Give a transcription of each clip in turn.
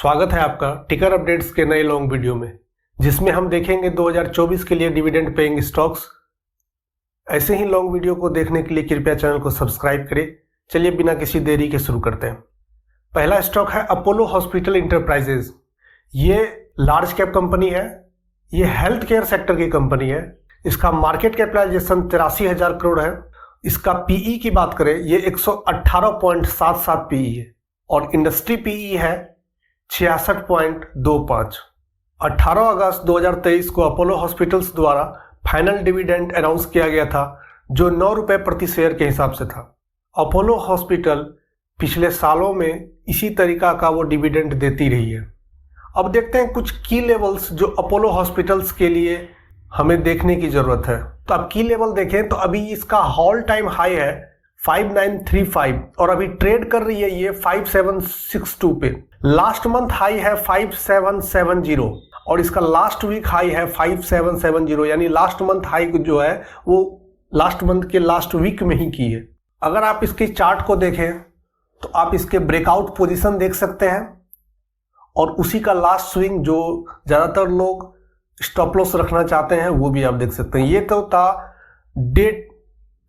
स्वागत है आपका टिकर अपडेट्स के नए लॉन्ग वीडियो में, जिसमें हम देखेंगे 2024 के लिए डिविडेंड पेइंग स्टॉक्स। ऐसे ही लॉन्ग वीडियो को देखने के लिए कृपया चैनल को सब्सक्राइब करें। चलिए बिना किसी देरी के शुरू करते हैं। पहला स्टॉक है अपोलो हॉस्पिटल इंटरप्राइजेज। ये लार्ज कैप कंपनी है, ये हेल्थ केयर सेक्टर की कंपनी है। इसका मार्केट कैपिटलाइजेशन 83,000 करोड़ है। इसका पीई की बात करें, ये 118.77 पीई है और इंडस्ट्री पीई है 66.25। 18 अगस्त 2023 को अपोलो हॉस्पिटल्स द्वारा फाइनल डिविडेंड अनाउंस किया गया था, जो 9 रुपये प्रति शेयर के हिसाब से था। अपोलो हॉस्पिटल पिछले सालों में इसी तरीका का वो डिविडेंड देती रही है। अब देखते हैं कुछ की लेवल्स जो अपोलो हॉस्पिटल्स के लिए हमें देखने की ज़रूरत है। तो आप की लेवल देखें तो अभी इसका ऑल टाइम हाई है 5935 और अभी ट्रेड कर रही है ये 5762 पे। लास्ट मंथ हाई है 5770 और इसका लास्ट वीक हाई है 5770, यानी लास्ट मंथ हाई जो है वो लास्ट मंथ के लास्ट वीक में ही की है। अगर आप इसकी चार्ट को देखें तो आप इसके ब्रेकआउट पोजीशन देख सकते हैं और उसी का लास्ट स्विंग जो ज़्यादातर लोग स्टॉप लॉस रखना चाहते हैं वो भी आप देख सकते हैं। ये तो था डे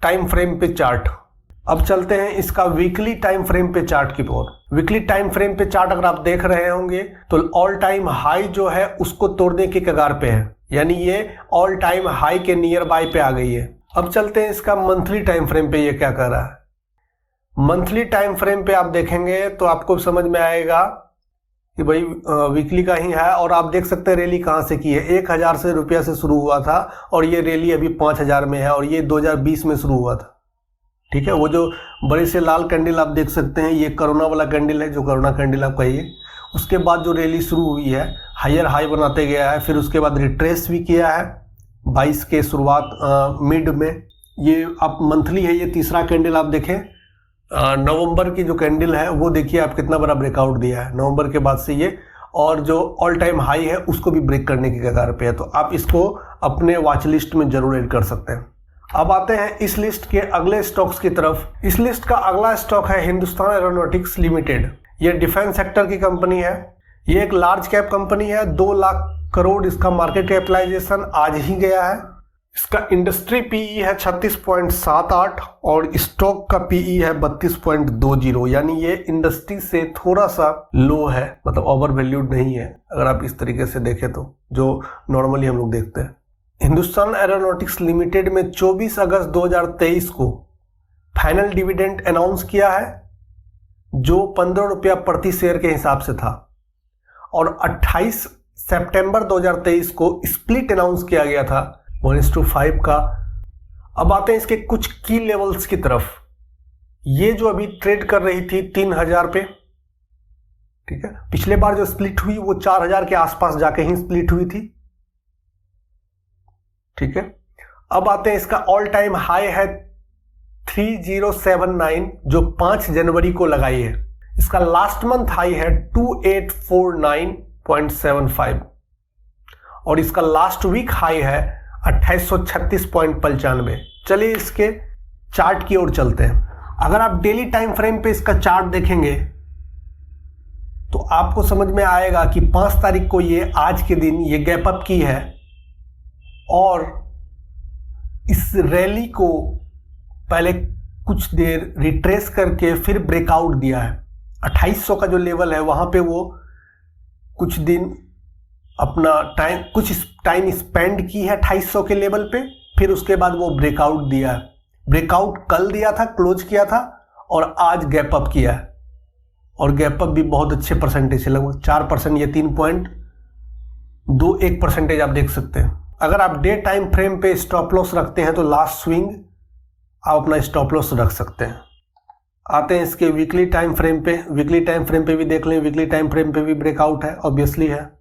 टाइम फ्रेम पे चार्ट। अब चलते हैं इसका वीकली टाइम फ्रेम पे चार्ट की ओर। वीकली टाइम फ्रेम पे चार्ट अगर आप देख रहे होंगे तो ऑल टाइम हाई जो है उसको तोड़ने के कगार पे है, यानी ये ऑल टाइम हाई के नियर बाय पे आ गई है। अब चलते हैं इसका मंथली टाइम फ्रेम पे ये क्या कर रहा है। मंथली टाइम फ्रेम पे आप देखेंगे तो आपको समझ में आएगा कि भाई वीकली का ही है और आप देख सकते हैं रैली कहाँ से की है। 1,000 से रुपया से शुरू हुआ था और ये रैली अभी 5,000 में है और ये 2020 में शुरू हुआ था। ठीक है, वो जो बड़े से लाल कैंडल आप देख सकते हैं ये कोरोना वाला कैंडल है, जो कोरोना कैंडल आप कहिए। उसके बाद जो रैली शुरू हुई है हायर हाई बनाते गया है, फिर उसके बाद रिट्रेस भी किया है 22 के शुरुआत मिड में। ये आप मंथली है, ये तीसरा कैंडल आप देखें। नवंबर की जो कैंडल है वो देखिए आप कितना बड़ा ब्रेकआउट दिया है नवंबर के बाद से ये, और जो ऑल टाइम हाई है उसको भी ब्रेक करने की कगार पे है। तो आप इसको अपने वॉच लिस्ट में जरूर ऐड कर सकते हैं। अब आते हैं इस लिस्ट के अगले स्टॉक्स की तरफ। इस लिस्ट का अगला स्टॉक है हिंदुस्तान एरोनॉटिक्स लिमिटेड। ये डिफेंस सेक्टर की कंपनी है। ये एक लार्ज कैप कंपनी है। 2 लाख करोड़ इसका मार्केट कैपिटलाइजेशन आज ही गया है। इसका इंडस्ट्री पीई है 36.78 और स्टॉक का पीई है 32.20, यानी ये इंडस्ट्री से थोड़ा सा लो है, मतलब ओवर वैल्यूड नहीं है अगर आप इस तरीके से देखें तो, जो नॉर्मली हम लोग देखते हैं। हिंदुस्तान एरोनॉटिक्स लिमिटेड में 24 अगस्त 2023 को फाइनल डिविडेंड अनाउंस किया है, जो 15 रुपया प्रति शेयर के हिसाब से था, और 28 सितंबर 2023 को स्प्लिट अनाउंस किया गया था 1:5 का। अब आते हैं इसके कुछ की लेवल्स की तरफ। ये जो अभी ट्रेड कर रही थी 3,000 पे, ठीक है, पिछले बार जो स्प्लिट हुई वो 4,000 के आसपास जाके ही स्प्लिट हुई थी। ठीक है, अब आते हैं इसका ऑल टाइम हाई है 3079, जो 5 जनवरी को लगाई है। इसका लास्ट मंथ हाई है 2849.75 और इसका लास्ट वीक हाई है 2836.95। चलिए इसके चार्ट की ओर चलते हैं। अगर आप डेली टाइम फ्रेम पे इसका चार्ट देखेंगे तो आपको समझ में आएगा कि 5 तारीख को ये आज के दिन ये गैप अप की है और इस रैली को पहले कुछ देर रिट्रेस करके फिर ब्रेकआउट दिया है। 2800 का जो लेवल है वहां पे वो कुछ दिन अपना कुछ टाइम स्पेंड की है 2800 के लेवल पे, फिर उसके बाद वो ब्रेकआउट दिया है। ब्रेकआउट कल दिया था, क्लोज किया था और आज गैप अप किया है और गैप अप भी बहुत अच्छे परसेंटेज से, लगभग 4%, ये 3.21% आप देख सकते हैं। अगर आप डे टाइम फ्रेम पे स्टॉप लॉस रखते हैं तो लास्ट स्विंग आप अपना स्टॉप लॉस रख सकते हैं। आते हैं इसके वीकली टाइम फ्रेम पे। वीकली टाइम फ्रेम पे भी देख लें, वीकली टाइम फ्रेम पे भी ब्रेकआउट है, ऑब्वियसली है।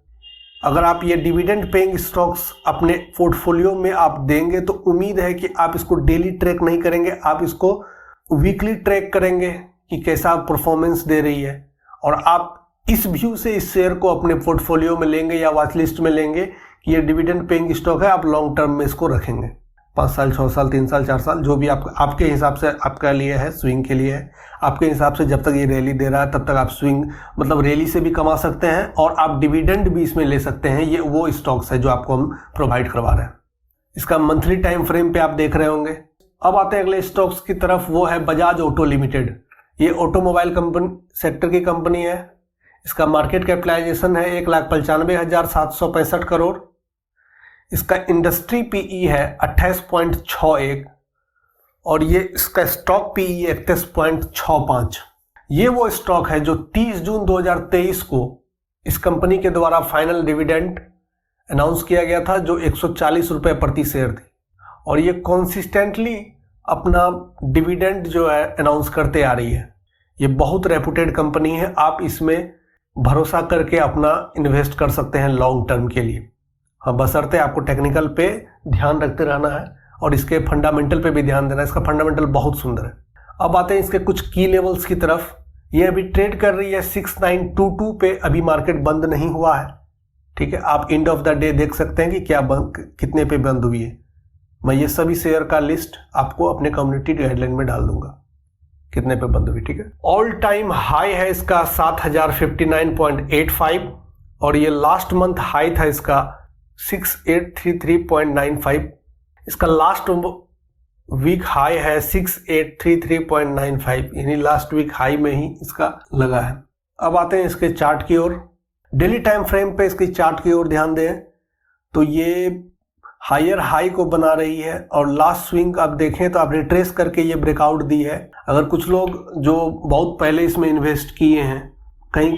अगर आप ये डिविडेंड पेइंग स्टॉक्स अपने पोर्टफोलियो में आप देंगे तो उम्मीद है कि आप इसको डेली ट्रैक नहीं करेंगे, आप इसको वीकली ट्रैक करेंगे कि कैसा परफॉर्मेंस दे रही है, और आप इस व्यू से इस शेयर को अपने पोर्टफोलियो में लेंगे या वॉच लिस्ट में लेंगे कि ये डिविडेंड पेइंग स्टॉक है, आप लॉन्ग टर्म में इसको रखेंगे। 5 साल, 6 साल, 3 साल, 4 साल, जो भी आपके हिसाब से आपके लिए है, स्विंग के लिए है। आपके हिसाब से जब तक ये रैली दे रहा है तब तक आप स्विंग मतलब रैली से भी कमा सकते हैं और आप डिविडेंड भी इसमें ले सकते हैं। ये वो स्टॉक्स है जो आपको हम प्रोवाइड करवा रहे हैं। इसका मंथली टाइम फ्रेम पे आप देख रहे होंगे। अब आते हैं अगले स्टॉक्स की तरफ, वो है बजाज ऑटो लिमिटेड। ये ऑटोमोबाइल कंपनी सेक्टर की कंपनी है। इसका मार्केट कैपिटलाइजेशन है 1,95,765 करोड़। इसका इंडस्ट्री पीई है 28.61 और ये इसका स्टॉक पीई है 31.65। ये वो स्टॉक है जो 30 जून 2023 को इस कंपनी के द्वारा फाइनल डिविडेंड अनाउंस किया गया था, जो 140 रुपये प्रति शेयर थी। और ये कॉन्सिस्टेंटली अपना डिविडेंड जो है अनाउंस करते आ रही है। ये बहुत रेपुटेड कंपनी है, आप इसमें भरोसा करके अपना इन्वेस्ट कर सकते हैं लॉन्ग टर्म के लिए। हाँ, बशर्ते आपको टेक्निकल पे ध्यान रखते रहना है और इसके फंडामेंटल पे भी ध्यान देना है। इसका फंडामेंटल बहुत सुंदर है। अब आते हैं इसके कुछ की लेवल्स की तरफ। ये अभी ट्रेड कर रही है 6922 पे, अभी मार्केट बंद नहीं हुआ है। ठीक है, आप एंड ऑफ द डे देख सकते हैं कि क्या कितने पे बंद हुई है। मैं ये सभी शेयर का लिस्ट आपको अपने कम्युनिटी गाइडलाइन में डाल दूंगा कितने पे बंद हुई। ठीक है, ऑल टाइम हाई है इसका 7059.85 और ये लास्ट मंथ हाई था इसका 6833.95। इसका लास्ट वीक हाई है 6833.95, यानी लास्ट वीक हाई में ही इसका लगा है। अब आते हैं इसके चार्ट की ओर। डेली टाइम फ्रेम पे इसकी चार्ट की ओर ध्यान दें तो ये हायर हाई को बना रही है और लास्ट स्विंग आप देखें तो आप रिट्रेस करके ये ब्रेकआउट दी है। अगर कुछ लोग जो बहुत पहले इसमें इन्वेस्ट किए हैं, कहीं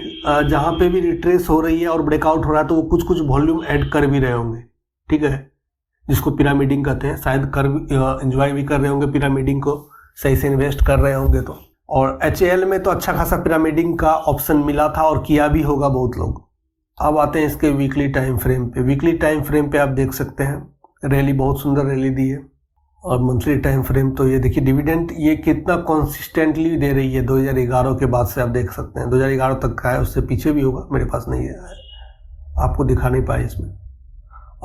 जहाँ पे भी रिट्रेस हो रही है और ब्रेकआउट हो रहा है तो वो कुछ कुछ वॉल्यूम ऐड कर भी रहे होंगे। ठीक है, जिसको पिरामिडिंग कहते हैं, शायद एंजॉय भी कर रहे होंगे पिरामिडिंग को, सही से इन्वेस्ट कर रहे होंगे तो। और HAL में तो अच्छा खासा पिरामिडिंग का ऑप्शन मिला था और किया भी होगा बहुत लोग। अब आते हैं इसके वीकली टाइम फ्रेम पे। वीकली टाइम फ्रेम पे आप देख सकते हैं रैली, बहुत सुंदर रैली दी है। और मंथली टाइम फ्रेम तो ये देखिए डिविडेंड ये कितना कंसिस्टेंटली दे रही है 2011 के बाद से, आप देख सकते हैं 2011 तक का है, उससे पीछे भी होगा, मेरे पास नहीं है, आपको दिखा नहीं पाए इसमें।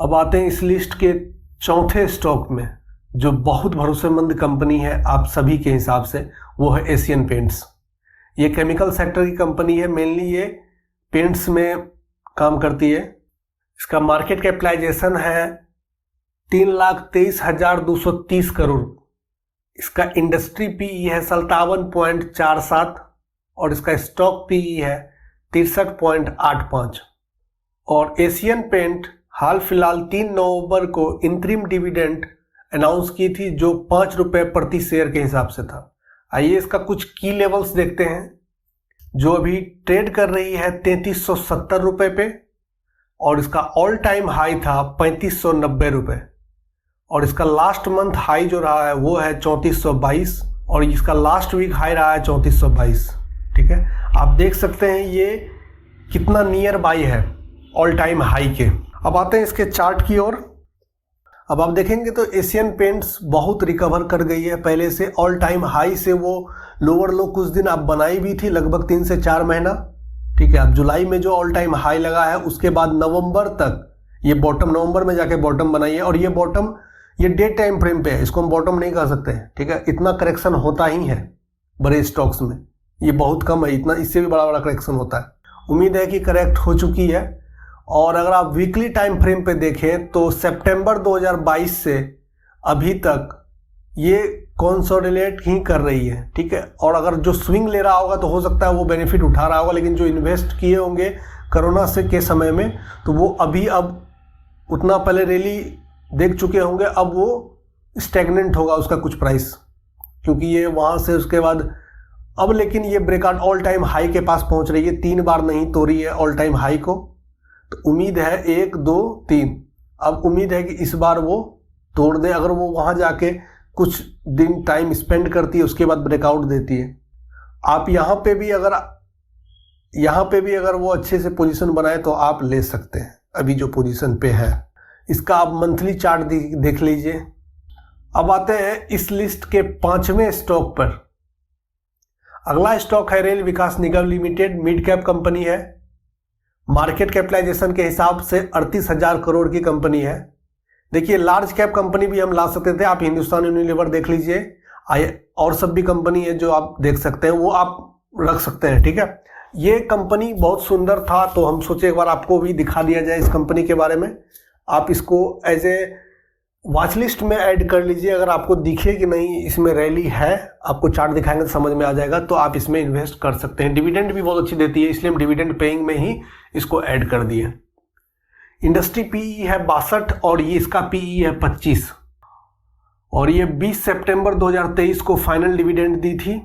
अब आते हैं इस लिस्ट के चौथे स्टॉक में जो बहुत भरोसेमंद कंपनी है आप सभी के हिसाब से, वो है एशियन पेंट्स। ये केमिकल सेक्टर की कंपनी है, मेनली ये पेंट्स में काम करती है। इसका मार्केट कैपिटलाइजेशन है 3,23,230 करोड़। इसका इंडस्ट्री पीई है 57.47 और इसका स्टॉक पीई है 63.85। और एशियन पेंट हाल फिलहाल 3 नवंबर को इंतरिम डिविडेंड अनाउंस की थी जो 5 रुपये प्रति शेयर के हिसाब से था। आइए इसका कुछ की लेवल्स देखते हैं। जो अभी ट्रेड कर रही है 3370 रुपये पे और इसका ऑल टाइम हाई था 3590 रुपये और इसका लास्ट मंथ हाई जो रहा है वो है 3422 और इसका लास्ट वीक हाई रहा है 3422। ठीक है, आप देख सकते हैं ये कितना नियर बाई है ऑल टाइम हाई के। अब आते हैं इसके चार्ट की ओर। अब आप देखेंगे तो एशियन पेंट्स बहुत रिकवर कर गई है पहले से। ऑल टाइम हाई से वो लोअर लो कुछ दिन आप बनाई भी थी, लगभग 3 से 4 महीना। ठीक है, अब जुलाई में जो ऑल टाइम हाई लगा है उसके बाद नवंबर तक ये बॉटम, नवंबर में जाके बॉटम बनाई है और ये बॉटम ये डे टाइम फ्रेम पे है, इसको हम बॉटम नहीं कह सकते हैं। ठीक है, इतना करेक्शन होता ही है बड़े स्टॉक्स में, ये बहुत कम है, इतना इससे भी बड़ा बड़ा करेक्शन होता है। उम्मीद है कि करेक्ट हो चुकी है। और अगर आप वीकली टाइम फ्रेम पे देखें तो सितंबर 2022 से अभी तक ये कंसोलिडेट ही कर रही है। ठीक है, और अगर जो स्विंग ले रहा होगा तो हो सकता है वो बेनिफिट उठा रहा होगा, लेकिन जो इन्वेस्ट किए होंगे कोरोना से के समय में तो वो अभी अब उतना पहले रैली देख चुके होंगे, अब वो स्टैग्नेंट होगा उसका कुछ प्राइस, क्योंकि ये वहाँ से उसके बाद अब लेकिन ये ब्रेकआउट ऑल टाइम हाई के पास पहुँच रही है। 3 बार नहीं तोड़ी है ऑल टाइम हाई को, तो उम्मीद है 1, 2, 3 अब उम्मीद है कि इस बार वो तोड़ दे। अगर वो वहाँ जाके कुछ दिन टाइम स्पेंड करती है उसके बाद ब्रेकआउट देती है, आप यहाँ पे भी अगर वो अच्छे से पोजीशन बनाए तो आप ले सकते हैं अभी जो पोजीशन पे है। इसका आप मंथली चार्ट देख लीजिए। अब आते हैं इस लिस्ट के 5वें स्टॉक पर। अगला स्टॉक है रेल विकास निगम लिमिटेड, मिड कैप कंपनी है। मार्केट कैपिटलाइजेशन के हिसाब से 38,000 करोड़ की कंपनी है। देखिए लार्ज कैप कंपनी भी हम ला सकते थे, आप हिंदुस्तान यूनिलीवर देख लीजिए, और सब भी कंपनी है जो आप देख सकते हैं, वो आप रख सकते हैं। ठीक है, ये कंपनी बहुत सुंदर था तो हम सोचे एक बार आपको भी दिखा दिया जाए इस कंपनी के बारे में। आप इसको एज ए वॉच लिस्ट में ऐड कर लीजिए। अगर आपको दिखे कि नहीं इसमें रैली है, आपको चार्ट दिखाएंगे तो समझ में आ जाएगा, तो आप इसमें इन्वेस्ट कर सकते हैं। डिविडेंड भी बहुत अच्छी देती है, इसलिए हम डिविडेंड पेइंग में ही इसको ऐड कर दिए। इंडस्ट्री पीई है 62 और ये इसका पीई है 25, और ये 20 सितंबर 2023 को फाइनल डिविडेंड दी थी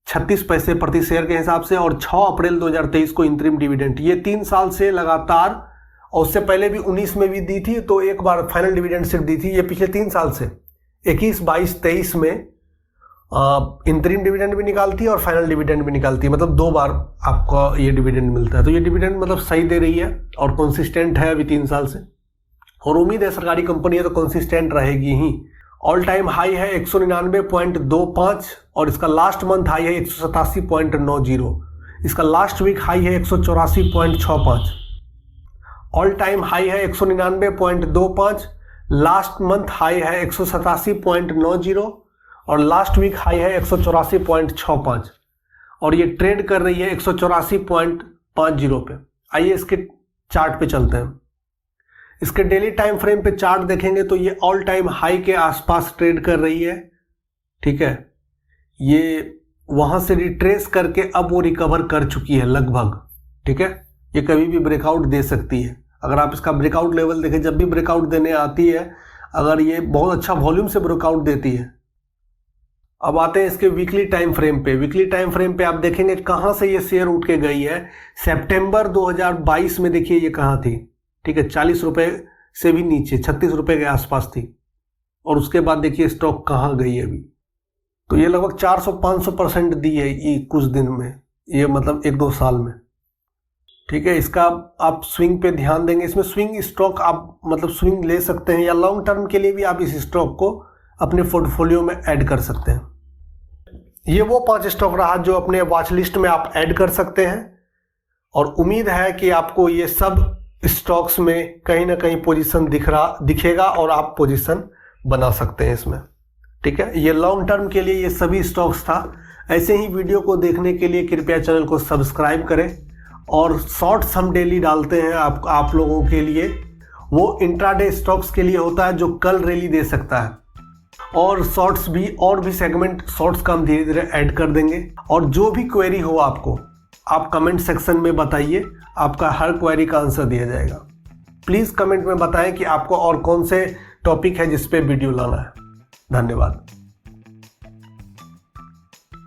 36 पैसे प्रति शेयर के हिसाब से, और 6 अप्रैल 2023 को इंतरिम डिविडेंड। ये 3 साल से लगातार, और उससे पहले भी 19 में भी दी थी, तो एक बार फाइनल डिविडेंड सिर्फ दी थी। ये पिछले 3 साल से 21, 22, 23 में इंतरिम डिविडेंड भी निकालती है और फाइनल डिविडेंड भी निकालती है, मतलब 2 बार आपको ये डिविडेंड मिलता है। तो ये डिविडेंड मतलब सही दे रही है और कंसिस्टेंट है अभी 3 साल से, और उम्मीद है सरकारी कंपनी है तो कंसिस्टेंट रहेगी ही। ऑल टाइम हाई है 199.25 और इसका लास्ट मंथ हाई है 187.90। इसका लास्ट वीक हाई है 184.65। ऑल टाइम हाई है 199.25, लास्ट मंथ हाई है 187.90 और लास्ट वीक हाई है 184.65, और ये ट्रेड कर रही है 184.50 पे। आइए इसके चार्ट पे चलते हैं। इसके डेली टाइम फ्रेम पे चार्ट देखेंगे तो ये ऑल टाइम हाई के आसपास ट्रेड कर रही है। ठीक है, ये वहां से रिट्रेस करके अब वो रिकवर कर चुकी है लगभग। ठीक है, ये कभी भी ब्रेकआउट दे सकती है। अगर आप इसका ब्रेकआउट लेवल देखें, जब भी ब्रेकआउट देने आती है, अगर ये बहुत अच्छा वॉल्यूम से ब्रेकआउट देती है। अब आते हैं इसके वीकली टाइम फ्रेम पे। वीकली टाइम फ्रेम पे आप देखेंगे कहां से ये शेयर उठ के गई है। सितंबर 2022 में देखिए ये कहां थी। ठीक है, 40 रुपए से भी नीचे, 36 रुपए के आसपास थी, और उसके बाद देखिए स्टॉक कहाँ गई है अभी। तो ये लगभग 400-500% दी है ये कुछ दिन में, ये मतलब 1-2 साल में। ठीक है, इसका आप स्विंग पे ध्यान देंगे। इसमें स्विंग स्टॉक आप मतलब स्विंग ले सकते हैं, या लॉन्ग टर्म के लिए भी आप इस स्टॉक को अपने पोर्टफोलियो में ऐड कर सकते हैं। ये वो 5 स्टॉक रहा जो अपने वॉच लिस्ट में आप ऐड कर सकते हैं, और उम्मीद है कि आपको ये सब स्टॉक्स में कहीं ना कहीं पोजीशन दिखेगा और आप पोजीशन बना सकते हैं इसमें। ठीक है, ये लॉन्ग टर्म के लिए ये सभी स्टॉक्स था। ऐसे ही वीडियो को देखने के लिए कृपया चैनल को सब्सक्राइब करें, और शॉर्ट्स हम डेली डालते हैं आप लोगों के लिए। वो इंट्राडे स्टॉक्स के लिए होता है जो कल रैली दे सकता है, और शॉर्ट्स भी, और भी सेगमेंट शॉर्ट्स का हम धीरे धीरे ऐड कर देंगे। और जो भी क्वेरी हो आपको, आप कमेंट सेक्शन में बताइए, आपका हर क्वेरी का आंसर दिया जाएगा। प्लीज़ कमेंट में बताएं कि आपको और कौन से टॉपिक है जिस पे वीडियो लाना है। धन्यवाद।